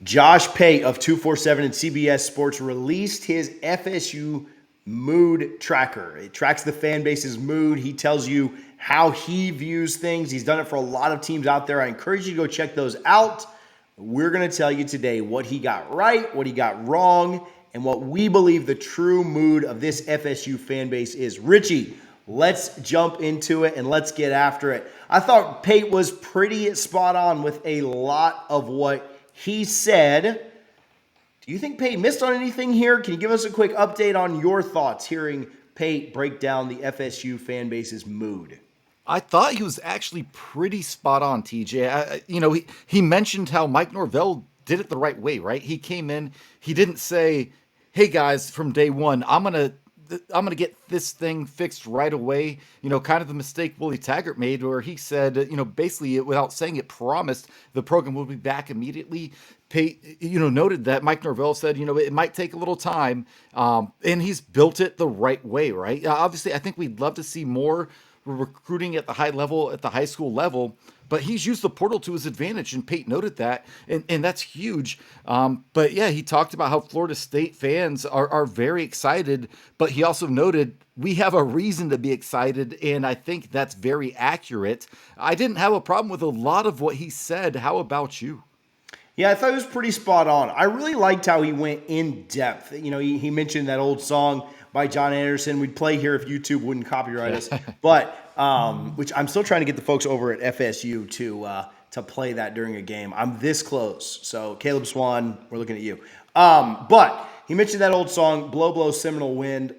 Josh Pate of 247 and CBS Sports released his FSU mood tracker. It tracks the fan base's mood. He tells you how he views things. He's done it for a lot of teams out there. I encourage you to go check those out. We're going to tell you today what he got right, what he got wrong, and what we believe the true mood of this FSU fan base is. Richie, let's jump into it and let's get after it. I thought Pate was pretty spot on with a lot of what he said. Do you think Pate missed on anything here? Can you give us a quick update on your thoughts hearing Pate break down the FSU fan base's mood? I thought he was actually pretty spot on, TJ. He mentioned how Mike Norvell did it the right way, right? He came in, he didn't say, "Hey guys, from day one, I'm gonna get this thing fixed right away." Kind of the mistake Willie Taggart made, where he said, basically without saying it, promised the program will be back immediately. Pate, noted that Mike Norvell said, it might take a little time, and he's built it the right way, right? Obviously, I think we'd love to see more recruiting at the high level, at the high school level, but he's used the portal to his advantage, and Pate noted that, and that's huge. But yeah, he talked about how Florida State fans are very excited, but he also noted we have a reason to be excited, and I think that's very accurate. I didn't have a problem with a lot of what he said. How about you? Yeah, I thought it was pretty spot on. I really liked how he went in depth. He mentioned that old song by John Anderson. We'd play here if YouTube wouldn't copyright us, but which I'm still trying to get the folks over at FSU to play that during a game. I'm this close. So Caleb Swan, we're looking at you. But he mentioned that old song, "Blow Blow Seminole Wind,"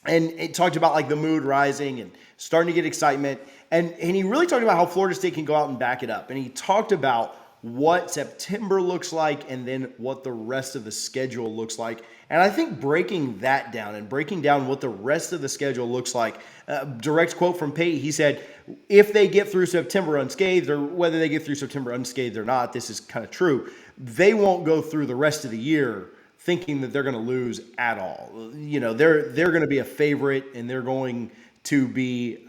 and it talked about like the mood rising and starting to get excitement. And he really talked about how Florida State can go out and back it up. And he talked about what September looks like and then what the rest of the schedule looks like. And I think breaking that down and breaking down what the rest of the schedule looks like, direct quote from Pate, he said, if they get through September unscathed, or whether they get through September unscathed or not, this is kind of true, they won't go through the rest of the year thinking that they're going to lose at all. They're going to be a favorite, and they're going to be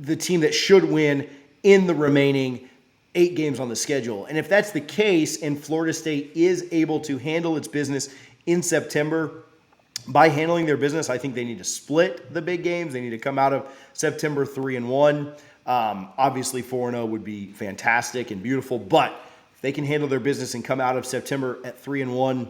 the team that should win in the remaining 8 games on the schedule. And if that's the case, and Florida State is able to handle its business in September, by handling their business, I think they need to split the big games. They need to come out of September 3-1. Obviously, 4-0 would be fantastic and beautiful, but if they can handle their business and come out of September at 3-1,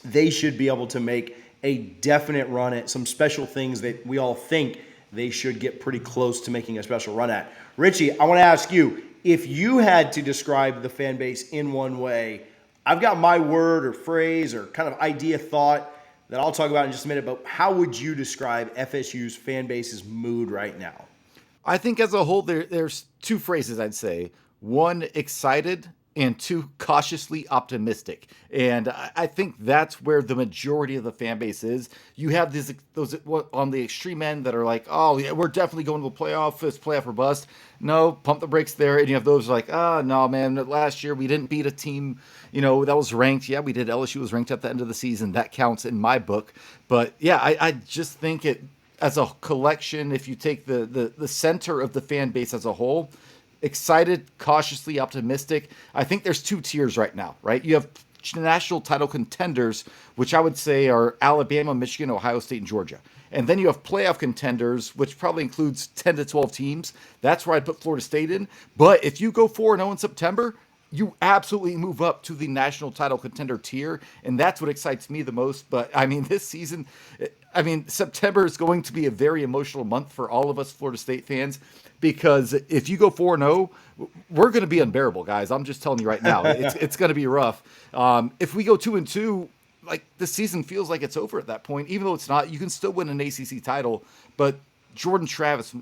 they should be able to make a definite run at some special things that we all think they should get pretty close to making a special run at. Richie, I want to ask you, if you had to describe the fan base in one way, I've got my word or phrase or kind of idea, thought that I'll talk about in just a minute, but how would you describe FSU's fan base's mood right now? I think as a whole, there's 2 phrases I'd say. 1, excited, and 2, cautiously optimistic. And I think that's where the majority of the fan base is. You have those on the extreme end that are like, oh, yeah, we're definitely going to the playoff. It's playoff or bust. No, pump the brakes there. And you have those like, oh, no, man, last year we didn't beat a team, that was ranked. Yeah, we did. LSU was ranked at the end of the season. That counts in my book. But yeah, I just think it, as a collection, if you take the center of the fan base as a whole, excited, cautiously optimistic. I think there's 2 tiers right now, right? You have national title contenders, which I would say are Alabama, Michigan, Ohio State, and Georgia. And then you have playoff contenders, which probably includes 10 to 12 teams. That's where I'd put Florida State in. But if you go 4-0 in September, you absolutely move up to the national title contender tier. And that's what excites me the most. But I mean, this season, September is going to be a very emotional month for all of us Florida State fans, because if you go 4-0, we're going to be unbearable, guys. I'm just telling you right now, it's going to be rough. If we go 2-2, like the season feels like it's over at that point, even though it's not. You can still win an ACC title, but Jordan Travis,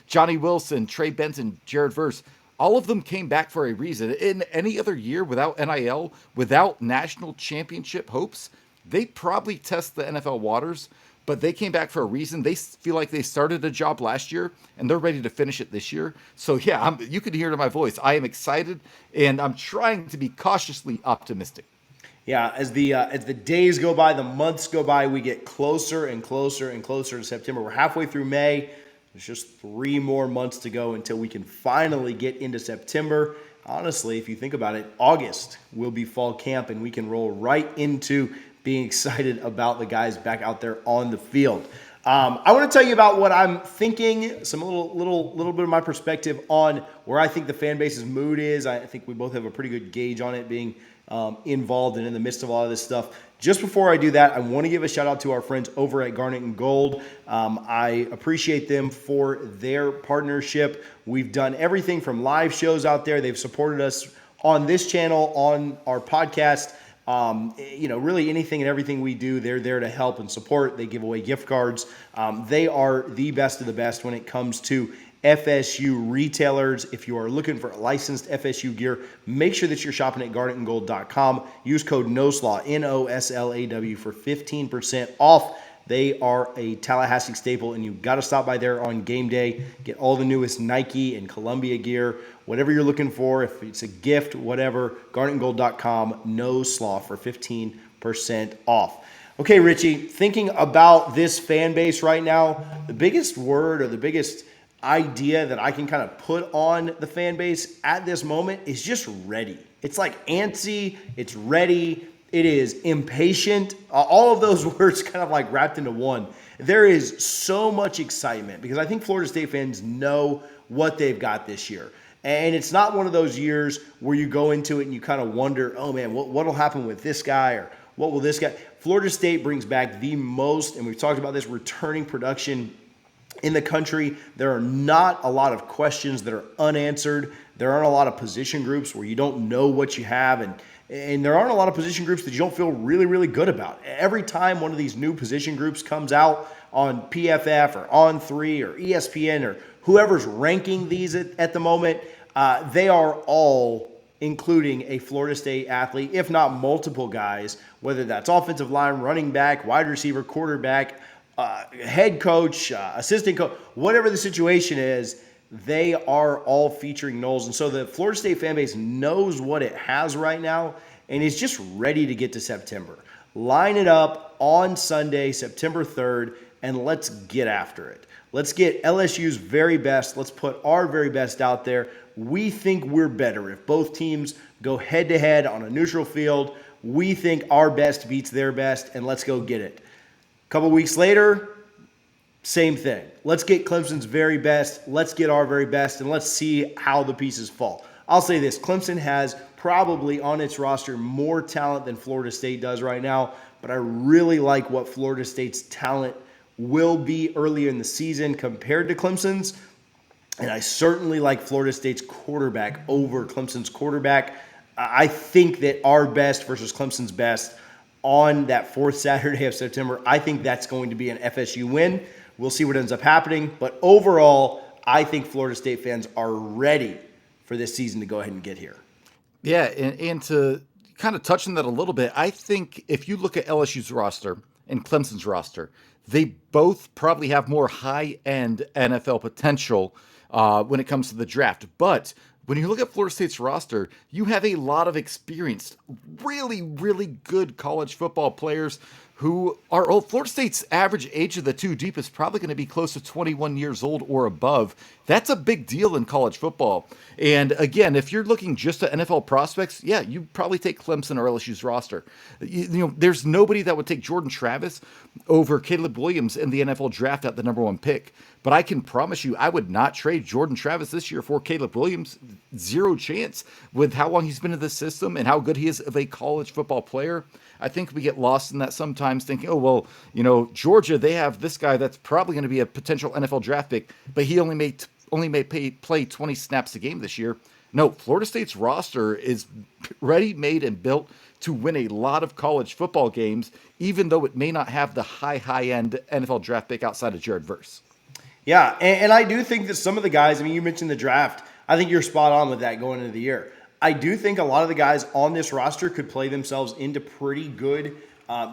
Johnny Wilson, Trey Benson, Jared Verse, all of them came back for a reason. In any other year without NIL, without national championship hopes, they probably test the NFL waters, but they came back for a reason. They feel like they started a job last year, and they're ready to finish it this year. So yeah, you can hear it in my voice. I am excited, and I'm trying to be cautiously optimistic. Yeah, as the days go by, the months go by, we get closer and closer and closer to September. We're halfway through May. There's just 3 more months to go until we can finally get into September. honestly, if you think about it, August will be fall camp, and we can roll right into being excited about the guys back out there on the field. I want to tell you about what I'm thinking, some little bit of my perspective on where I think the fan base's mood is. I think we both have a pretty good gauge on it, being involved and in the midst of all of this stuff. Just before I do that, I want to give a shout out to our friends over at Garnet and Gold. I appreciate them for their partnership. We've done everything from live shows out there. They've supported us on this channel, on our podcast. Really anything and everything we do, they're there to help and support. They give away gift cards. They are the best of the best when it comes to FSU retailers. If you are looking for licensed FSU gear, make sure that you're shopping at garnetandgold.com. Use code NOSLAW, NOSLAW, for 15% off. They are a Tallahassee staple, and you've got to stop by there on game day. Get all the newest Nike and Columbia gear, whatever you're looking for. If it's a gift, whatever, garnetandgold.com, NOSLAW for 15% off. Okay, Richie, thinking about this fan base right now, the biggest word or the biggest idea that I can kind of put on the fan base at this moment is just ready. It's like antsy, it's ready, it is impatient. All of those words kind of like wrapped into one. There is so much excitement because I think Florida State fans know what they've got this year. And it's not one of those years where you go into it and you kind of wonder, oh man, what'll happen with this guy, or what will this guy? Florida State brings back the most, and we've talked about this, returning production in the country. There are not a lot of questions that are unanswered. There aren't a lot of position groups where you don't know what you have, and there aren't a lot of position groups that you don't feel really, really good about. Every time one of these new position groups comes out on PFF or On3 or ESPN or whoever's ranking these at the moment, they are all including a Florida State athlete, if not multiple guys, whether that's offensive line, running back, wide receiver, quarterback, head coach, assistant coach, whatever the situation is, they are all featuring noles. And so the Florida State fan base knows what it has right now and is just ready to get to September. Line it up on Sunday, September 3rd, and let's get after it. Let's get LSU's very best. Let's put our very best out there. We think we're better if both teams go head-to-head on a neutral field. We think our best beats their best, and let's go get it. A couple weeks later, same thing. Let's get Clemson's very best. Let's get our very best, and let's see how the pieces fall. I'll say this. Clemson has probably on its roster more talent than Florida State does right now, but I really like what Florida State's talent will be early in the season compared to Clemson's, and I certainly like Florida State's quarterback over Clemson's quarterback. I think that our best versus Clemson's best on that fourth Saturday of September, I think that's going to be an FSU win. We'll see what ends up happening. But overall, I think Florida State fans are ready for this season to go ahead and get here. Yeah, and to kind of touch on that a little bit, I think if you look at LSU's roster and Clemson's roster, they both probably have more high-end NFL potential when it comes to the draft. But when you look at Florida State's roster, you have a lot of experienced, really, really good college football players who are old. Florida State's average age of the two deep is probably going to be close to 21 years old or above. That's a big deal in college football. And again, if you're looking just at NFL prospects, yeah, you probably take Clemson or LSU's roster. There's nobody that would take Jordan Travis over Caleb Williams in the NFL draft at the number one pick. But I can promise you, I would not trade Jordan Travis this year for Caleb Williams. Zero chance with how long he's been in the system and how good he is of a college football player. I think we get lost in that sometimes thinking, oh, well, Georgia, they have this guy that's probably going to be a potential NFL draft pick, but he only may play 20 snaps a game this year. No, Florida State's roster is ready, made, and built to win a lot of college football games, even though it may not have the high-end NFL draft pick outside of Jared Verse. Yeah, and I do think that some of the guys, you mentioned the draft. I think you're spot on with that going into the year. I do think a lot of the guys on this roster could play themselves into pretty good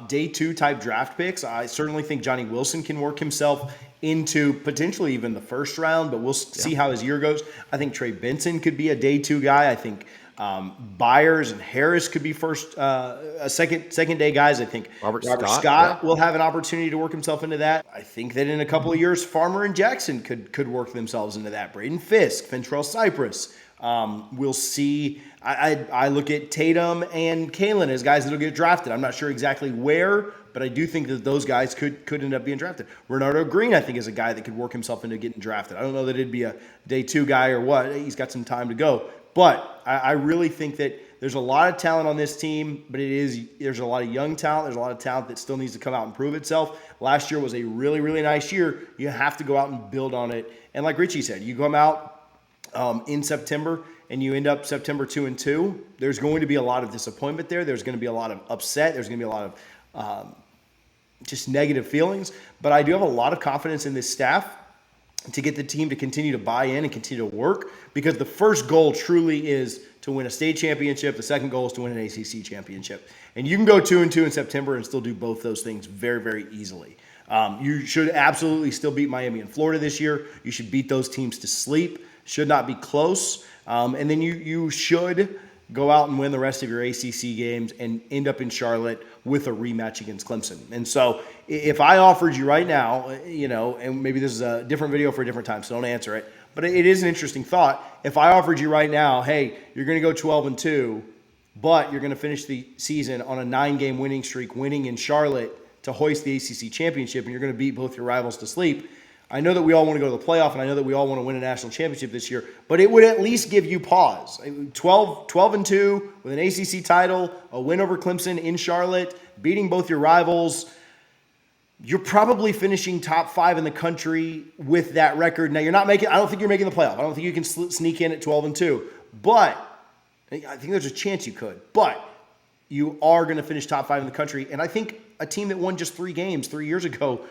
day two type draft picks. I certainly think Johnny Wilson can work himself into potentially even the first round, but we'll see how his year goes. I think Trey Benson could be a day two guy. I think Byers and Harris could be second day guys. I think Robert Scott yeah. will have an opportunity to work himself into that. I think that in a couple of years, Farmer and Jackson could work themselves into that. Braden Fisk, Fentrell Cypress. We'll see. I look at Tatum and Kalen as guys that'll get drafted. I'm not sure exactly where, but I do think that those guys could end up being drafted. Renardo Green, I think, is a guy that could work himself into getting drafted. I don't know that it'd be a day 2 guy or what. He's got some time to go. But I really think that there's a lot of talent on this team, but there's a lot of young talent. There's a lot of talent that still needs to come out and prove itself. Last year was a really, really nice year. You have to go out and build on it. And like Richie said, you come out in September and you end up September 2-2, there's going to be a lot of disappointment there. There's going to be a lot of upset. There's going to be a lot of just negative feelings. But I do have a lot of confidence in this staff to get the team to continue to buy in and continue to work, because the first goal truly is to win a state championship. The second goal is to win an ACC championship. And you can go 2-2 in September and still do both those things very, very easily. You should absolutely still beat Miami and Florida this year. You should beat those teams to sleep. Should not be close. And then you should go out and win the rest of your ACC games and end up in Charlotte with a rematch against Clemson. And so if I offered you right now, and maybe this is a different video for a different time, so don't answer it, but it is an interesting thought. If I offered you right now, hey, you're going to go 12-2, but you're going to finish the season on a 9-game winning streak, winning in Charlotte to hoist the ACC championship, and you're going to beat both your rivals to sleep, I know that we all want to go to the playoff, and I know that we all want to win a national championship this year, but it would at least give you pause. 12-2 with an ACC title, a win over Clemson in Charlotte, beating both your rivals. You're probably finishing top 5 in the country with that record. Now, I don't think you're making the playoff. I don't think you can sneak in at 12-2, but I think there's a chance you could. But you are going to finish top 5 in the country, and I think a team that won just 3 games 3 years ago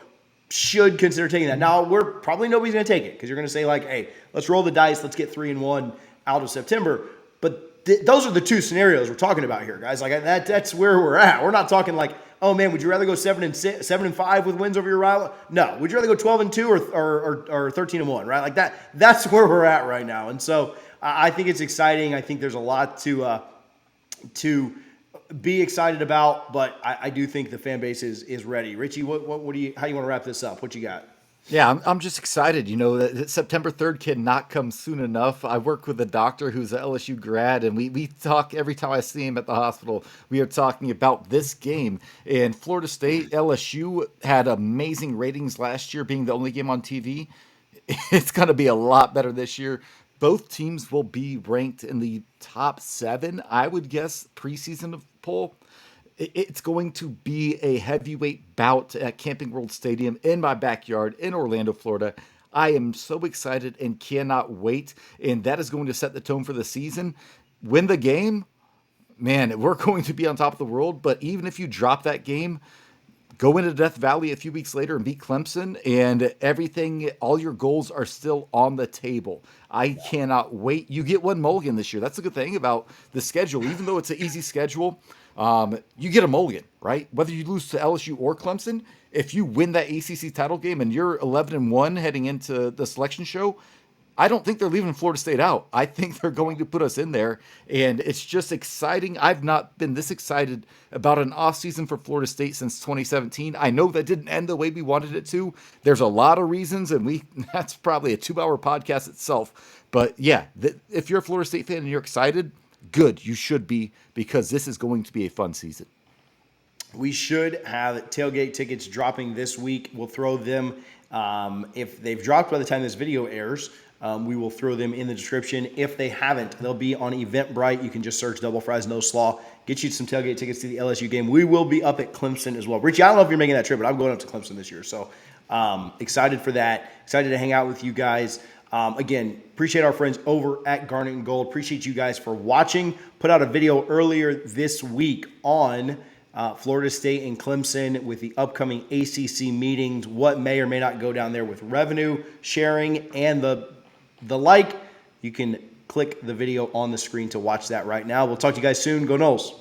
should consider taking that. Now, nobody's going to take it, because you're going to say, like, hey, let's roll the dice. Let's get 3-1 out of September. But those are the 2 scenarios we're talking about here, guys. Like, that's where we're at. We're not talking like, oh, man, would you rather go 7-5 with wins over your rival? No. Would you rather go 12-2 or 13-1, right? Like that. That's where we're at right now. And so I think it's exciting. I think there's a lot to be excited about, but I do think the fan base is ready. Richie, how do you want to wrap this up? What you got? Yeah, I'm just excited. That September 3rd cannot come soon enough. I work with a doctor who's an LSU grad, and we talk every time I see him at the hospital. We are talking about this game. And Florida State, LSU had amazing ratings last year, being the only game on TV. It's going to be a lot better this year. Both teams will be ranked in the top 7, I would guess, preseason poll. It's going to be a heavyweight bout at Camping World Stadium in my backyard in Orlando, Florida. I am so excited and cannot wait, and that is going to set the tone for the season. Win the game, man, we're going to be on top of the world, but even if you drop that game, go into Death Valley a few weeks later and beat Clemson, and all your goals are still on the table. I cannot wait. You get one mulligan this year. That's the good thing about the schedule. Even though it's an easy schedule, you get a mulligan, right? Whether you lose to LSU or Clemson, if you win that ACC title game and you're 11-1 heading into the selection show, I don't think they're leaving Florida State out. I think they're going to put us in there, and it's just exciting. I've not been this excited about an offseason for Florida State since 2017. I know that didn't end the way we wanted it to. There's a lot of reasons, and that's probably a 2-hour podcast itself. But yeah, if you're a Florida State fan and you're excited, good, you should be, because this is going to be a fun season. We should have tailgate tickets dropping this week. We'll throw them, if they've dropped by the time this video airs, we will throw them in the description. If they haven't, they'll be on Eventbrite. You can just search Double Fries No Slaw. Get you some tailgate tickets to the LSU game. We will be up at Clemson as well. Richie, I don't know if you're making that trip, but I'm going up to Clemson this year. So excited for that. Excited to hang out with you guys. Again, appreciate our friends over at Garnet and Gold. Appreciate you guys for watching. Put out a video earlier this week on Florida State and Clemson with the upcoming ACC meetings, what may or may not go down there with revenue sharing and the like. You can click the video on the screen to watch that right now. We'll talk to you guys soon. Go Noles.